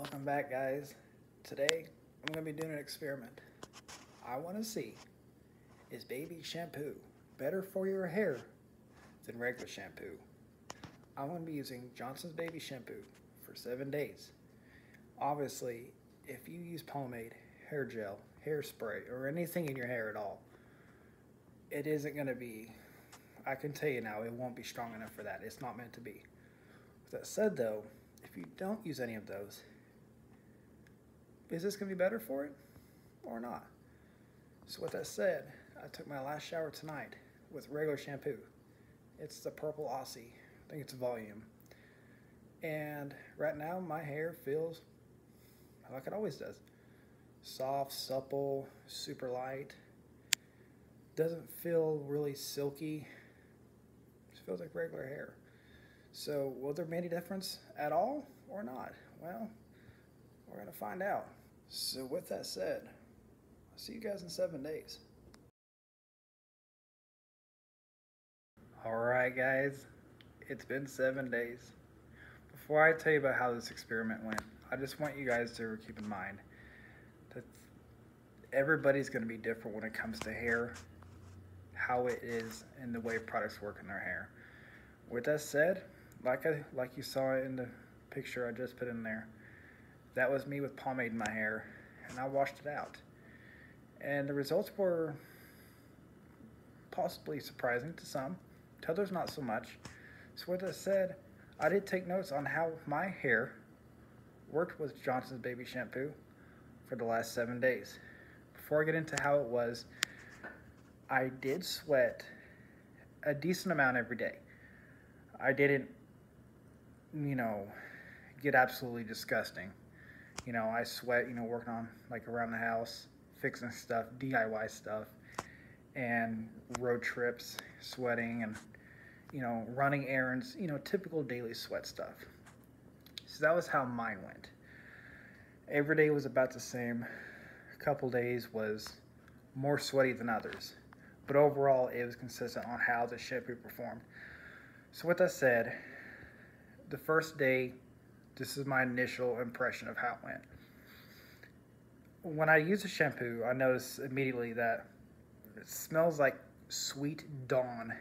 Welcome back, guys. Today I'm going to be doing an experiment. I want to see, is baby shampoo better for your hair than regular shampoo? I'm going to be using Johnson's baby shampoo for 7 days. Obviously, if you use pomade, hair gel, hairspray, or anything in your hair at all, it isn't going to be, I can tell you now, it won't be strong enough for that. It's not meant to be. With that said, though, if you don't use any of those, is this going to be better for it or not? So with that said, I took my last shower tonight with regular shampoo. It's the purple Aussie. I think it's volume. And right now my hair feels like it always does. Soft, supple, super light. Doesn't feel really silky. Just feels like regular hair. So will there be any difference at all or not? Well, we're going to find out. So with that said, I'll see you guys in 7 days. Alright guys, it's been 7 days. Before I tell you about how this experiment went, I just want you guys to keep in mind that everybody's going to be different when it comes to hair, how it is, and the way products work in their hair. With that said, like you saw in the picture I just put in there, that was me with pomade in my hair, and I washed it out. And the results were possibly surprising to some, to others not so much. So with that said, I did take notes on how my hair worked with Johnson's baby shampoo for the last 7 days. Before I get into how it was, I did sweat a decent amount every day. I didn't, get absolutely disgusting. I sweat, working on, around the house, fixing stuff, DIY stuff, and road trips, sweating, and, running errands, typical daily sweat stuff. So that was how mine went. Every day was about the same. A couple days was more sweaty than others. But overall, it was consistent on how the shampoo performed. So with that said, the first day, this is my initial impression of how it went. When I use the shampoo, I noticed immediately that it smells like sweet dawn.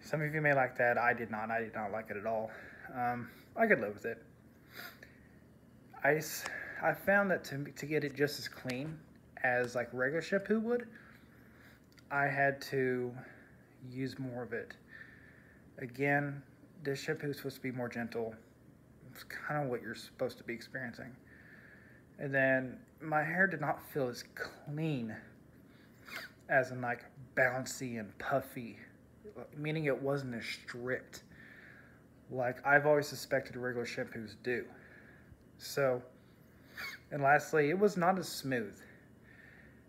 Some of you may like that. I did not. I did not like it at all. I could live with it. I found that to get it just as clean as regular shampoo would, I had to use more of it. Again, this shampoo is supposed to be more gentle. It's kind of what you're supposed to be experiencing. And then my hair did not feel as clean as in bouncy and puffy, meaning it wasn't as stripped like I've always suspected regular shampoos do. So, and lastly, it was not as smooth.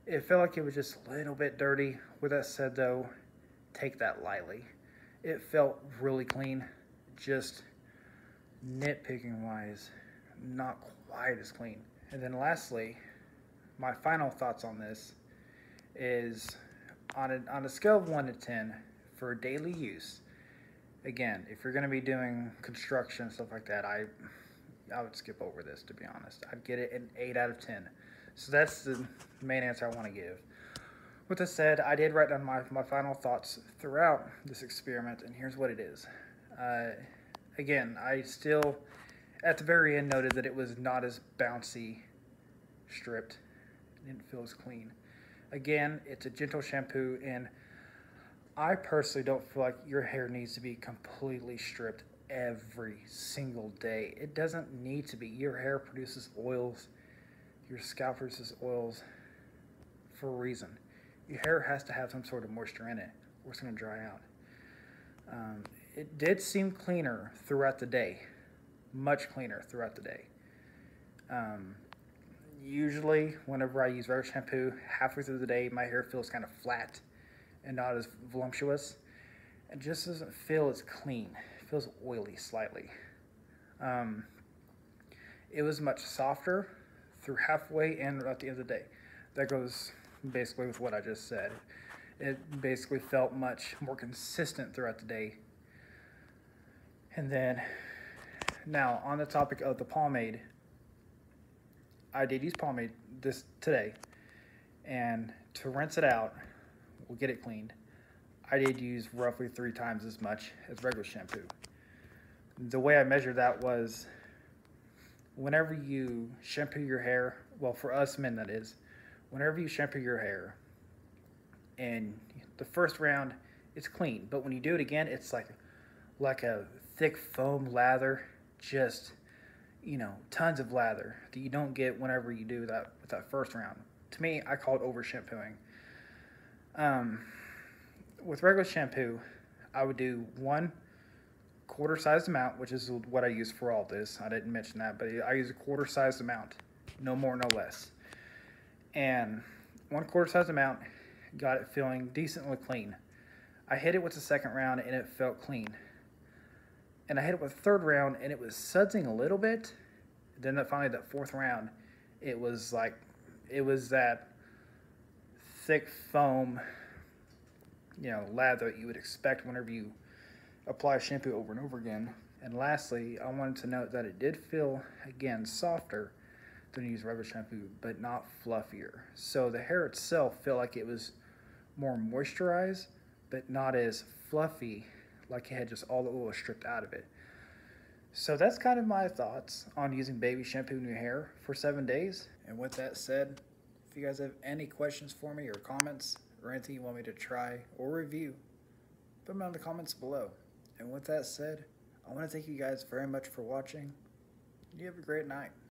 It felt like it was just a little bit dirty. With that said though, take that lightly. It felt really clean, just nitpicking wise, not quite as clean. And then lastly, my final thoughts on this is on a scale of 1 to 10 for daily use. Again, if you're going to be doing construction, stuff like that, I would skip over this, to be honest. I'd get it an 8 out of 10. So that's the main answer I want to give. With that said, I did write down my final thoughts throughout this experiment, and here's what it is. Again, I still, at the very end, noted that it was not as bouncy, stripped. It didn't feel as clean. Again, it's a gentle shampoo, and I personally don't feel like your hair needs to be completely stripped every single day. It doesn't need to be. Your hair produces oils. Your scalp produces oils for a reason. Your hair has to have some sort of moisture in it, or it's going to dry out. It did seem cleaner throughout the day, much cleaner throughout the day. Usually, whenever I use regular shampoo, halfway through the day, my hair feels kind of flat and not as voluptuous. It just doesn't feel as clean. It feels oily slightly. It was much softer through halfway and at the end of the day. That goes basically with what I just said. It basically felt much more consistent throughout the day. And then, now on the topic of the pomade, I did use pomade this today, and to rinse it out, we'll get it cleaned. I did use roughly 3 times as much as regular shampoo. The way I measured that was whenever you shampoo your hair, well, for us men that is, whenever you shampoo your hair and the first round it's clean, but when you do it again, it's like a thick foam lather, just, you know, tons of lather that you don't get whenever you do that with that first round. To me, I call it over shampooing. With regular shampoo, I would do 1/4 sized amount, which is what I use for all this. I didn't mention that, but I use a 1/4 sized amount, no more, no less. And 1/4 sized amount got it feeling decently clean. I hit it with the second round and it felt clean. And I hit it with the third round and it was sudsing a little bit. Then finally that fourth round, it was that thick foam, you know, lather that you would expect whenever you apply shampoo over and over again. And lastly, I wanted to note that it did feel, again, softer than you use regular shampoo, but not fluffier. So the hair itself felt like it was more moisturized, but not as fluffy, like it had just all the oil stripped out of it. So that's kind of my thoughts on using baby shampoo in your hair for 7 days. And with that said, if you guys have any questions for me or comments or anything you want me to try or review, put them in the comments below. And with that said, I want to thank you guys very much for watching. You have a great night.